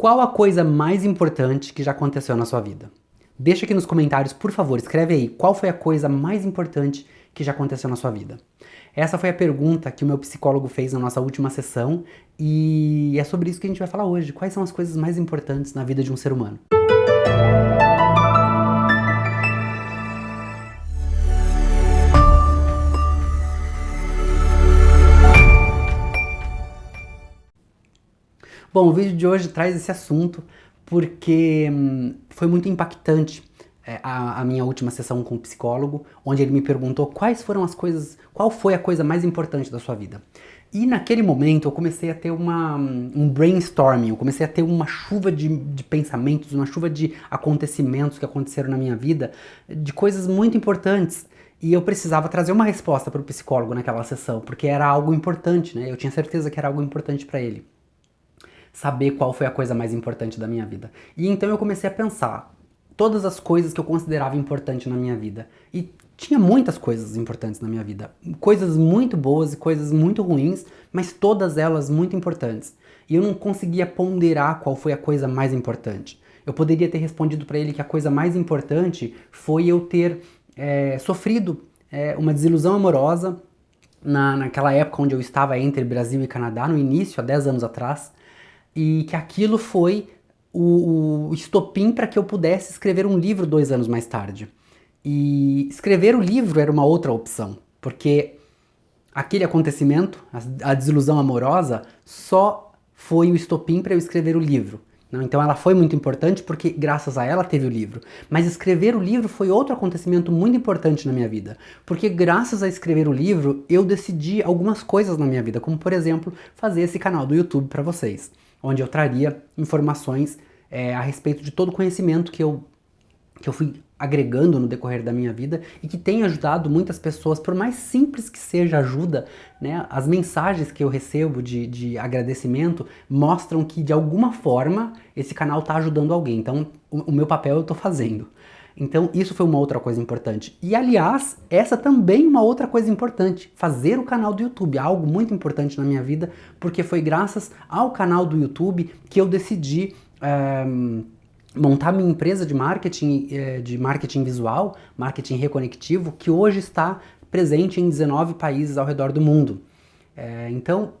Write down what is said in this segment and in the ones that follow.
Qual a coisa mais importante que já aconteceu na sua vida? Deixa aqui nos comentários, por favor, escreve aí qual foi a coisa mais importante que já aconteceu na sua vida. Essa foi a pergunta que o meu psicólogo fez na nossa última sessão e é sobre isso que a gente vai falar hoje. Quais são as coisas mais importantes na vida de um ser humano? Bom, o vídeo de hoje traz esse assunto porque foi muito impactante a minha última sessão com o psicólogo, onde ele me perguntou qual foi a coisa mais importante da sua vida. E naquele momento eu comecei a ter um brainstorming, eu comecei a ter uma chuva de pensamentos, uma chuva de acontecimentos que aconteceram na minha vida, de coisas muito importantes. E eu precisava trazer uma resposta para o psicólogo naquela sessão, porque era algo importante, né? Eu tinha certeza que era algo importante para ele. Saber qual foi a coisa mais importante da minha vida. E então eu comecei a pensar todas as coisas que eu considerava importante na minha vida. E tinha muitas coisas importantes na minha vida. Coisas muito boas e coisas muito ruins, mas todas elas muito importantes. E eu não conseguia ponderar qual foi a coisa mais importante. Eu poderia ter respondido para ele que a coisa mais importante foi eu ter sofrido uma desilusão amorosa naquela época onde eu estava entre Brasil e Canadá, no início, há 10 anos atrás, e que aquilo foi o estopim para que eu pudesse escrever um livro 2 anos mais tarde. E escrever o livro era uma outra opção, porque aquele acontecimento, a desilusão amorosa, só foi o estopim para eu escrever o livro. Então ela foi muito importante porque graças a ela teve o livro. Mas escrever o livro foi outro acontecimento muito importante na minha vida. Porque graças a escrever o livro, eu decidi algumas coisas na minha vida, como por exemplo, fazer esse canal do YouTube para vocês, onde eu traria informações a respeito de todo o conhecimento que eu fui agregando no decorrer da minha vida e que tem ajudado muitas pessoas, por mais simples que seja a ajuda, né? As mensagens que eu recebo de agradecimento mostram que de alguma forma esse canal está ajudando alguém, então o meu papel eu estou fazendo. Então isso foi uma outra coisa importante. E aliás, essa também é uma outra coisa importante, fazer o canal do YouTube, algo muito importante na minha vida, porque foi graças ao canal do YouTube que eu decidi montar minha empresa de marketing visual, marketing reconectivo, que hoje está presente em 19 países ao redor do mundo. Então,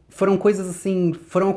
foram coisas assim, foram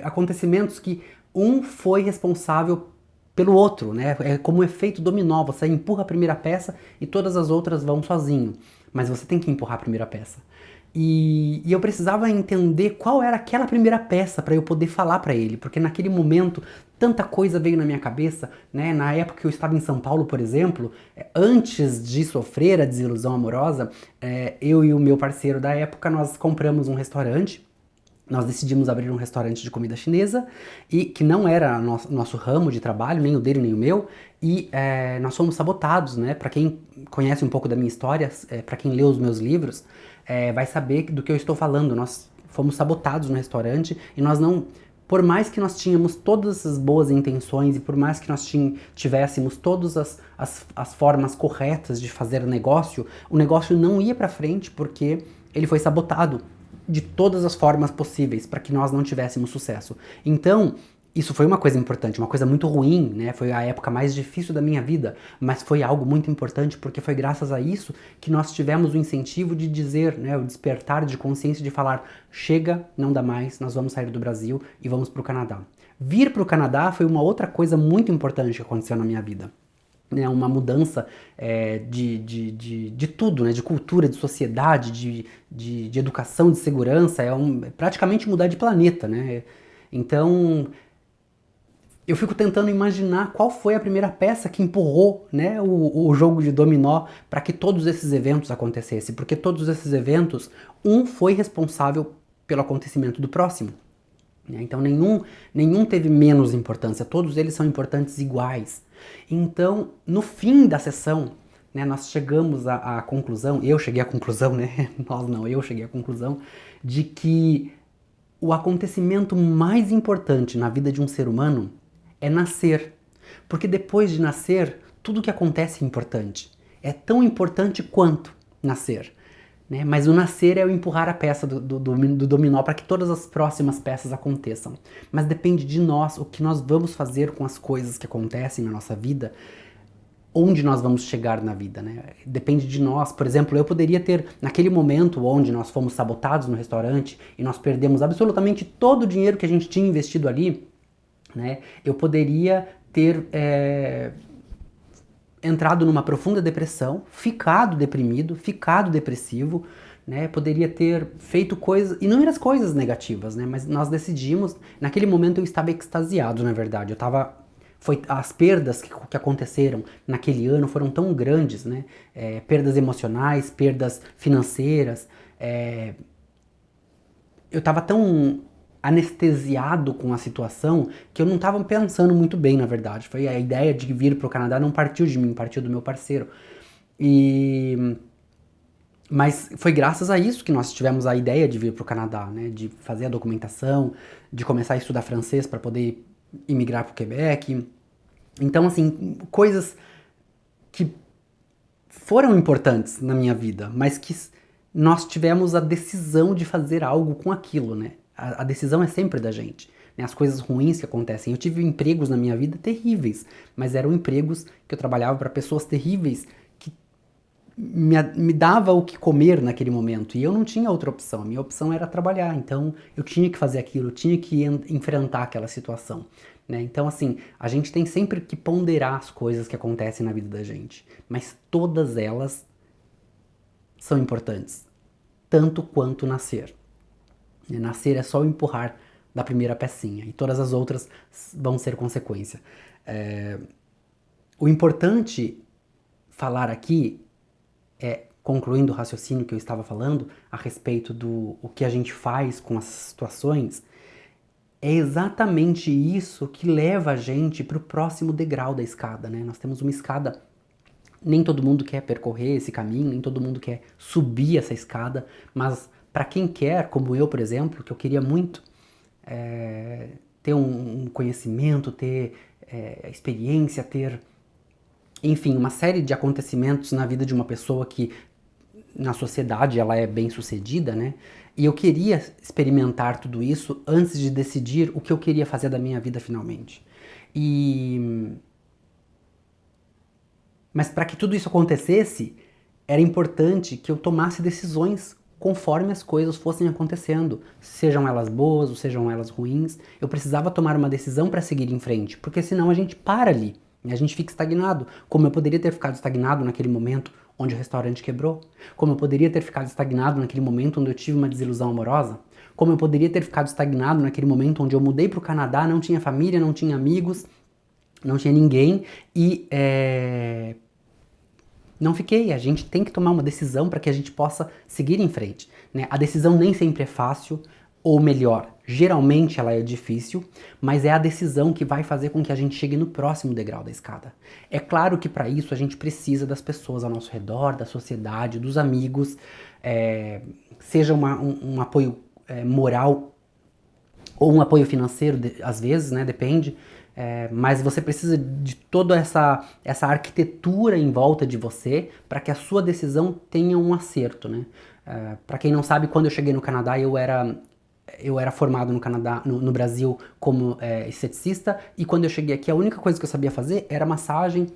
acontecimentos que um foi responsável pelo outro, né? É como um efeito dominó, você empurra a primeira peça e todas as outras vão sozinho, mas você tem que empurrar a primeira peça. E eu precisava entender qual era aquela primeira peça para eu poder falar para ele, porque naquele momento tanta coisa veio na minha cabeça, né? Na época que eu estava em São Paulo, por exemplo, antes de sofrer a desilusão amorosa, eu e o meu parceiro da época, nós compramos um restaurante. Nós decidimos abrir um restaurante de comida chinesa, e que não era nosso ramo de trabalho, nem o dele nem o meu, e nós fomos sabotados, né? Para quem conhece um pouco da minha história, para quem leu os meus livros, vai saber do que eu estou falando. Nós fomos sabotados no restaurante e nós não... Por mais que nós tínhamos todas as boas intenções e por mais que nós tivéssemos todas as formas corretas de fazer o negócio não ia para frente porque ele foi sabotado de todas as formas possíveis para que nós não tivéssemos sucesso. Então, isso foi uma coisa importante, uma coisa muito ruim, né? Foi a época mais difícil da minha vida, mas foi algo muito importante porque foi graças a isso que nós tivemos o incentivo de dizer, né, o despertar de consciência de falar, chega, não dá mais, nós vamos sair do Brasil e vamos para o Canadá. Vir para o Canadá foi uma outra coisa muito importante que aconteceu na minha vida. Uma mudança de tudo, né? De cultura, de sociedade, de educação, de segurança, praticamente mudar de planeta, né? Então, eu fico tentando imaginar qual foi a primeira peça que empurrou, né, o jogo de dominó para que todos esses eventos acontecessem, porque todos esses eventos, um foi responsável pelo acontecimento do próximo. Então nenhum teve menos importância, todos eles são importantes iguais. Então, no fim da sessão, né, nós chegamos à conclusão, eu cheguei à conclusão, né, eu cheguei à conclusão de que o acontecimento mais importante na vida de um ser humano é nascer. Porque depois de nascer, tudo que acontece é importante. É tão importante quanto nascer. né? Mas o nascer é o empurrar a peça do dominó para que todas as próximas peças aconteçam. Mas depende de nós, o que nós vamos fazer com as coisas que acontecem na nossa vida, onde nós vamos chegar na vida, né? Depende de nós. Por exemplo, eu poderia ter, naquele momento onde nós fomos sabotados no restaurante e nós perdemos absolutamente todo o dinheiro que a gente tinha investido ali, né? Eu poderia ter entrado numa profunda depressão, ficado deprimido, ficado depressivo, né? Poderia ter feito inúmeras coisas negativas, né? Mas nós decidimos, naquele momento eu estava extasiado, na verdade. As perdas que aconteceram naquele ano foram tão grandes, né? Perdas emocionais, perdas financeiras. Eu estava tão anestesiado com a situação que eu não estava pensando muito bem, na verdade. Foi a ideia de vir para o Canadá não partiu de mim, partiu do meu parceiro. Mas foi graças a isso que nós tivemos a ideia de vir para o Canadá, né? De fazer a documentação, de começar a estudar francês para poder imigrar para o Quebec. Então, assim, coisas que foram importantes na minha vida, mas que nós tivemos a decisão de fazer algo com aquilo, né? A decisão é sempre da gente, né? As coisas ruins que acontecem. Eu tive empregos na minha vida terríveis, mas eram empregos que eu trabalhava para pessoas terríveis que me dava o que comer naquele momento, e eu não tinha outra opção. A minha opção era trabalhar, então eu tinha que fazer aquilo, eu tinha que enfrentar aquela situação, né? Então, assim, a gente tem sempre que ponderar as coisas que acontecem na vida da gente, mas todas elas são importantes, tanto quanto nascer. Nascer é só o empurrar da primeira pecinha, e todas as outras vão ser consequência. O importante falar aqui concluindo o raciocínio que eu estava falando a respeito do o que a gente faz com as situações, é exatamente isso que leva a gente para o próximo degrau da escada, né? Nós temos uma escada, nem todo mundo quer percorrer esse caminho, nem todo mundo quer subir essa escada, mas para quem quer, como eu, por exemplo, que eu queria muito ter um conhecimento, ter experiência, ter, enfim, uma série de acontecimentos na vida de uma pessoa que na sociedade ela é bem sucedida, né? E eu queria experimentar tudo isso antes de decidir o que eu queria fazer da minha vida finalmente. Mas para que tudo isso acontecesse, era importante que eu tomasse decisões conforme as coisas fossem acontecendo, sejam elas boas ou sejam elas ruins. Eu precisava tomar uma decisão para seguir em frente, porque senão a gente para ali, a gente fica estagnado, como eu poderia ter ficado estagnado naquele momento onde o restaurante quebrou, como eu poderia ter ficado estagnado naquele momento onde eu tive uma desilusão amorosa, como eu poderia ter ficado estagnado naquele momento onde eu mudei para o Canadá, não tinha família, não tinha amigos, não tinha ninguém e não fiquei. A gente tem que tomar uma decisão para que a gente possa seguir em frente, né? A decisão nem sempre é fácil, ou melhor, geralmente ela é difícil, mas é a decisão que vai fazer com que a gente chegue no próximo degrau da escada. É claro que para isso a gente precisa das pessoas ao nosso redor, da sociedade, dos amigos, seja um apoio moral ou um apoio financeiro, às vezes, né, depende, mas você precisa de toda essa arquitetura em volta de você para que a sua decisão tenha um acerto, né? Para quem não sabe, quando eu cheguei no Canadá, eu era formado no Canadá, no Brasil como esteticista, e quando eu cheguei aqui a única coisa que eu sabia fazer era massagem,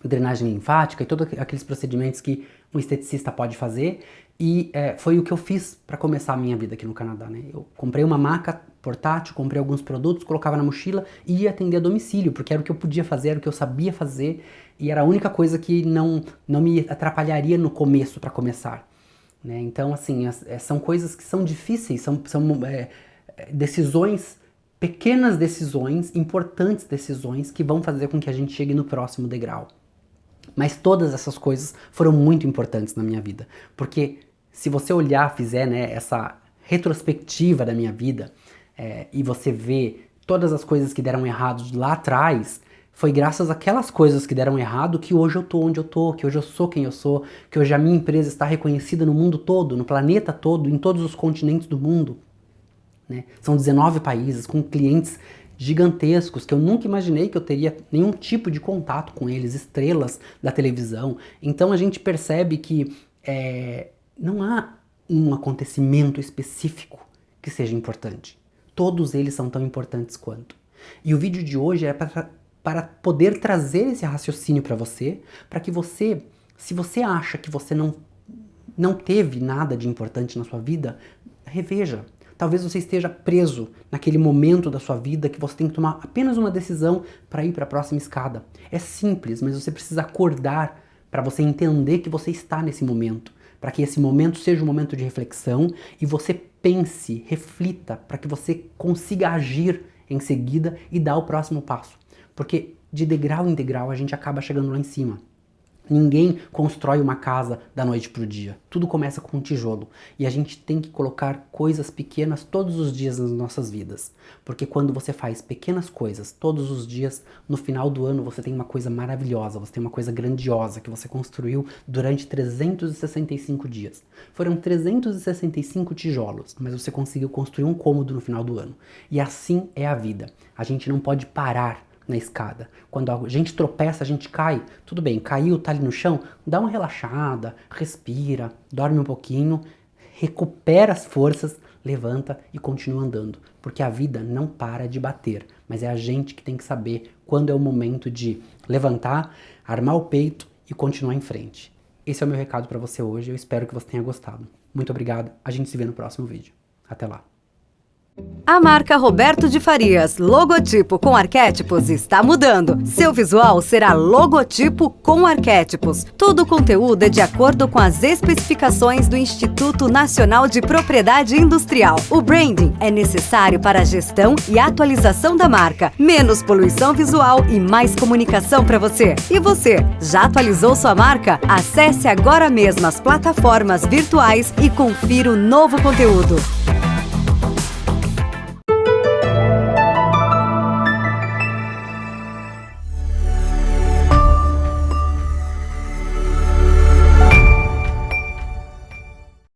drenagem linfática e todos aqueles procedimentos que um esteticista pode fazer, e foi o que eu fiz para começar a minha vida aqui no Canadá, né? Eu comprei uma maca portátil, comprei alguns produtos, colocava na mochila e ia atender a domicílio, porque era o que eu podia fazer, era o que eu sabia fazer, e era a única coisa que não me atrapalharia no começo para começar, né? Então, assim, são coisas que são difíceis, são decisões, pequenas decisões, importantes decisões que vão fazer com que a gente chegue no próximo degrau. Mas todas essas coisas foram muito importantes na minha vida, porque se você olhar, fizer, né, essa retrospectiva da minha vida, e você vê todas as coisas que deram errado lá atrás, foi graças àquelas coisas que deram errado que hoje eu tô onde eu tô, que hoje eu sou quem eu sou, que hoje a minha empresa está reconhecida no mundo todo, no planeta todo, em todos os continentes do mundo, né? São 19 países com clientes gigantescos que eu nunca imaginei que eu teria nenhum tipo de contato com eles, estrelas da televisão. Então a gente percebe que não há um acontecimento específico que seja importante. Todos eles são tão importantes quanto. E o vídeo de hoje é para poder trazer esse raciocínio para você, para que você, se você acha que você não teve nada de importante na sua vida, reveja. Talvez você esteja preso naquele momento da sua vida que você tem que tomar apenas uma decisão para ir para a próxima escada. É simples, mas você precisa acordar para você entender que você está nesse momento, para que esse momento seja um momento de reflexão e você pense, reflita, para que você consiga agir em seguida e dar o próximo passo. Porque de degrau em degrau a gente acaba chegando lá em cima. Ninguém constrói uma casa da noite para o dia. Tudo começa com um tijolo. E a gente tem que colocar coisas pequenas todos os dias nas nossas vidas. Porque quando você faz pequenas coisas todos os dias, no final do ano você tem uma coisa maravilhosa, você tem uma coisa grandiosa que você construiu durante 365 dias. Foram 365 tijolos, mas você conseguiu construir um cômodo no final do ano. E assim é a vida. A gente não pode parar na escada. Quando a gente tropeça, a gente cai. Tudo bem, caiu, tá ali no chão, dá uma relaxada, respira, dorme um pouquinho, recupera as forças, levanta e continua andando. Porque a vida não para de bater, mas é a gente que tem que saber quando é o momento de levantar, armar o peito e continuar em frente. Esse é o meu recado para você hoje, eu espero que você tenha gostado. Muito obrigado, a gente se vê no próximo vídeo. Até lá. A marca Roberto de Farias, logotipo com arquétipos, está mudando. Seu visual será logotipo com arquétipos. Todo o conteúdo é de acordo com as especificações do Instituto Nacional de Propriedade Industrial. O branding é necessário para a gestão e atualização da marca. Menos poluição visual e mais comunicação para você. E você, já atualizou sua marca? Acesse agora mesmo as plataformas virtuais e confira o novo conteúdo.